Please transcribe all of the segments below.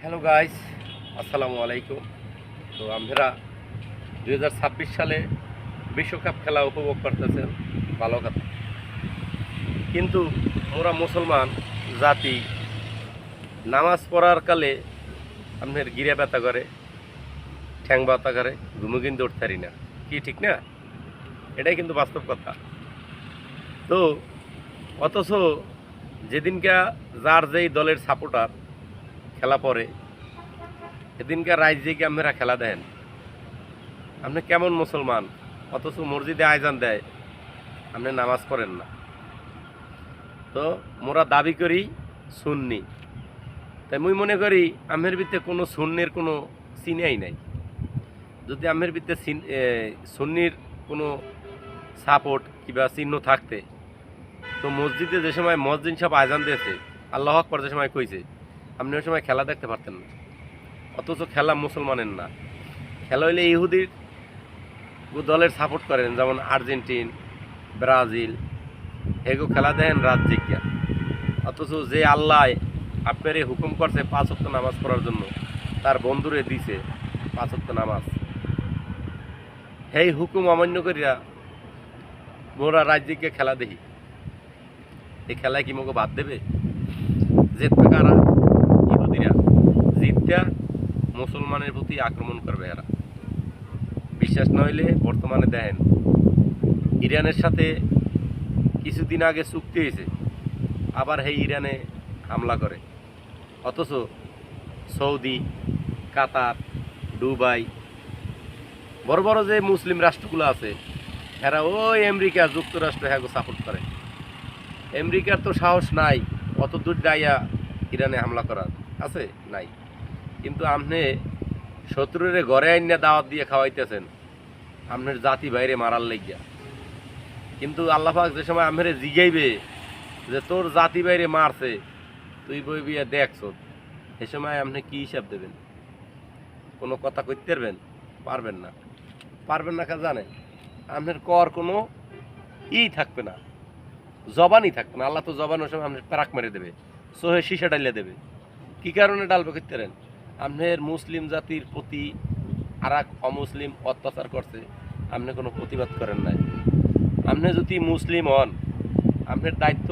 Hello guys, আসসালামু আলাইকুম। তো আমরা 2026 সালে বিশ্বকাপ খেলা উপভোগ করতেছেন, ভালো কথা। কিন্তু মোরা মুসলমান জাতি নামাজ পড়ার কালে আপনার গিরা ব্যথা করে, ঠ্যাং ব্যথা করে, ঘুমে কিন্তু উঠতে পারি না। কি ঠিক না? এটাই কিন্তু বাস্তব কথা। তো অথচ যেদিনকা যার যেই দলের সাপোর্টার খেলা পড়ে, সেদিনকার রাজ্যে কি আপনারা খেলা দেন? আপনি কেমন মুসলমান? অথচ মসজিদে আয়জান দেয়, আপনি নামাজ পড়েন না। তো মোরা দাবি করি সুন্নি। তাই মুই মনে করি আমের ভিতরে কোনো সুন্নির কোনো চিনাই নাই। যদি আমের ভিতরে সুন্নির কোনো সাপোর্ট কিংবা চিহ্ন থাকতে, তো মসজিদে যে সময় মসজিদ সব আয়জান দিয়েছে, আল্লাহ আকবার যে সময় কইছে, আপনি ওই সময় খেলা দেখতে পারতেন না। অথচ খেলা মুসলমানের না, খেলা হইলে ইহুদির দলের সাপোর্ট করেন, যেমন আর্জেন্টিন, ব্রাজিল, এগো খেলা দেখেন রাত জিজ্ঞা। অথচ যে আল্লাহ আপনার হুকুম করছে 5 ওয়াক্ত নামাজ পড়ার জন্য, তার বন্ধুরে দিছে 5 ওয়াক্ত নামাজ, সেই হুকুম অমান্য করিয়া মোরা রাজ্যকে খেলা দেখি। এই খেলায় কি মোকে বাদ দেবে? জিতবে কারা? ইহুদিরা। জিতটা মুসলমানের প্রতি আক্রমণ করবে এরা। বিশ্বাস নইলে বর্তমানে দেখেন, ইরানের সাথে কিছুদিন আগে চুক্তি হয়েছে, আবার সেই ইরানে হামলা করে। অথচ সৌদি, কাতার, দুবাই, বড় বড় যে মুসলিম রাষ্ট্রগুলো আছে, এরা ওই আমেরিকা যুক্তরাষ্ট্র হ্যাঁ সাপোর্ট করে। আমেরিকার তো সাহস নাই অত দূর যাইয়া ইরানে হামলা করার, আছে নাই। কিন্তু আপনি শত্রুরে ঘরে আইনা দাওয়াত দিয়ে খাওয়াইতেছেন আপনার জাতি বাইরে মারার লাগিয়া। কিন্তু আল্লাহ পাক যে সময় আমরে জিগাইবে যে তোর জাতি বাইরে মারছে, তুই বই বিয়ে দেখছ, সে সময় আপনি কি হিসাব দেবেন? কোনো কথা কইতে পারবেন? পারবেন না। পারবেন না, জানেন আপনার কর কোনো থাকবে না, জবানই থাকবে না। আল্লাহ তো জবানের সময় আপনার প্যারাক মেরে দেবে, সোহে শিশা ডালিয়ে দেবে। কি কারণে ডালবে করতে পারেন? আপনার মুসলিম জাতির প্রতি আর এক অমুসলিম অত্যাচার করছে, আপনি কোনো প্রতিবাদ করেন নাই। আপনি যদি মুসলিম হন, আপনার দায়িত্ব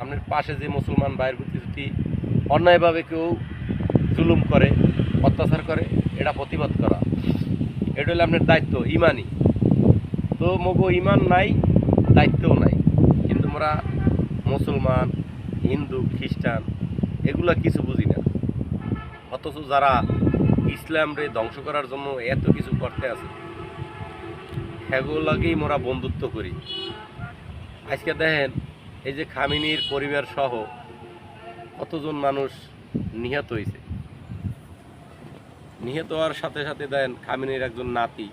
আপনার পাশে যে মুসলমান ভাইয়ের প্রতি যদি অন্যায়ভাবে কেউ জুলুম করে, অত্যাচার করে, এটা প্রতিবাদ করা। এটা হলো আপনার দায়িত্ব, ইমানই। তো মগো ইমান নাই, দায়িত্বও নাই। কিন্তু আমরা মুসলমান, হিন্দু, খ্রিস্টান এগুলা কিছু বুঝি না। অথচ যারা ইসলামরে ধ্বংস করার জন্য এত কিছু করতে আছে, সেগুলোকেই মোরা বন্ধুত্ব করি। আজকে দেখেন, এই যে খামিনির পরিবার সহ কতজন মানুষ নিহত হয়েছে। নিহত হওয়ার সাথে সাথে দেখেন খামিনির একজন নাতি,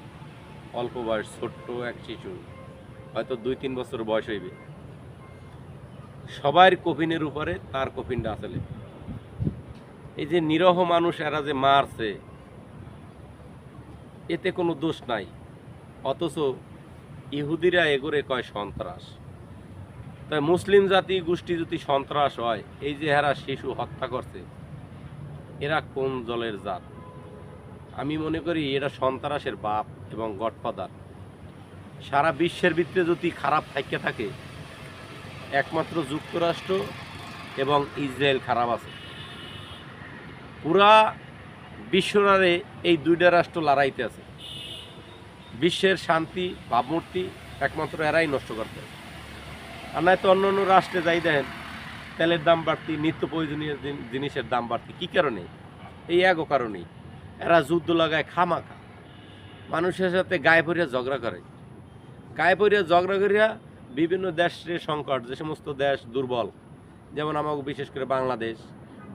অল্প বয়স, ছোট্ট এক শিশু, হয়তো 2-3 বছর বয়স হইবে, সবার কফিনের উপরে তার কফিনটা আসলে। এই যে নিরহ মানুষ এরা যে মারছে, এতে কোনো দোষ নাই। অথচ ইহুদিরা এগোরে কয় সন্ত্রাস। তাই মুসলিম জাতি গোষ্ঠী যদি সন্ত্রাস হয়, এই যে এরা শিশু হত্যা করছে, এরা কোন দলের জাত? আমি মনে করি এরা সন্ত্রাসের বাপ এবং গডফাদার। সারা বিশ্বের ভিতরে যদি খারাপ থাইকে থাকে, একমাত্র যুক্তরাষ্ট্র এবং ইসরায়েল খারাপ আছে। পুরা বিশ্বরে এই 2টা রাষ্ট্র লড়াইতে আছে। বিশ্বের শান্তি ভাবমূর্তি একমাত্র এরাই নষ্ট করতে। আর নয়তো অন্য অন্য রাষ্ট্রে যাই দেখেন, তেলের দাম বাড়তি, নিত্য প্রয়োজনীয় জিনিসের দাম বাড়তি। কী কারণে? এই একও কারণেই। এরা যুদ্ধ লাগায় খামাখা, মানুষের সাথে গায়ে পড়িয়া ঝগড়া করে। গায়ে পড়িয়া ঝগড়া করিয়া বিভিন্ন দেশের সংকট, যে সমস্ত দেশ দুর্বল, যেমন আমাকে বিশেষ করে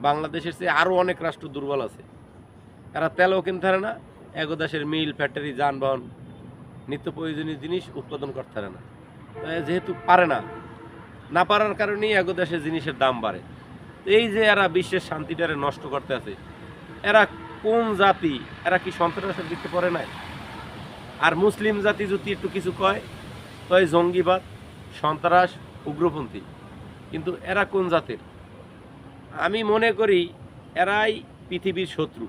বাংলাদেশের চেয়ে আরও অনেক রাষ্ট্র দুর্বল আছে। এরা তেলও কিনতে পারে না, এক দেশের মিল, ফ্যাক্টরি, যানবাহন, নিত্য প্রয়োজনীয় জিনিস উৎপাদন করতে পারে না। যেহেতু পারে না, না পারার কারণেই এক দেশের জিনিসের দাম বাড়ে। এই যে এরা বিশ্বের শান্তিটারে নষ্ট করতে আছে, এরা কোন জাতি? এরা কি সন্ত্রাসের দিকে পড়ে নাই? আর মুসলিম জাতি যদি একটু কিছু কয়, তো এই জঙ্গিবাদ, সন্ত্রাস, উগ্রপন্থী। কিন্তু এরা কোন জাতের? আমি মনে করি এরাই পৃথিবীর শত্রু।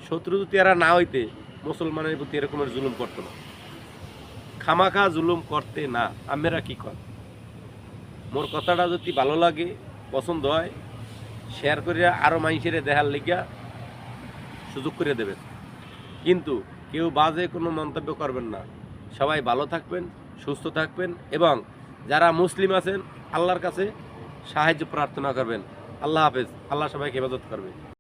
শত্রু যদি এরা না হইতে মুসলমানের প্রতি এরকমের জুলুম করতো না, খামাখা জুলুম করতে না। আমরা কি কর, মোর কথাটা যদি ভালো লাগে, পছন্দ হয়, শেয়ার করে আরও মানুষের দেখার লিগা সুযোগ করে দেবেন। কিন্তু কেউ বাজে কোনো মন্তব্য করবেন না। সবাই ভালো থাকবেন, সুস্থ থাকবেন, এবং যারা মুসলিম আছেন আল্লাহর কাছে সাহায্য প্রার্থনা করবেন। আল্লাহ হাফেজ। আল্লাহ সবাইকে হেফাজত করবে।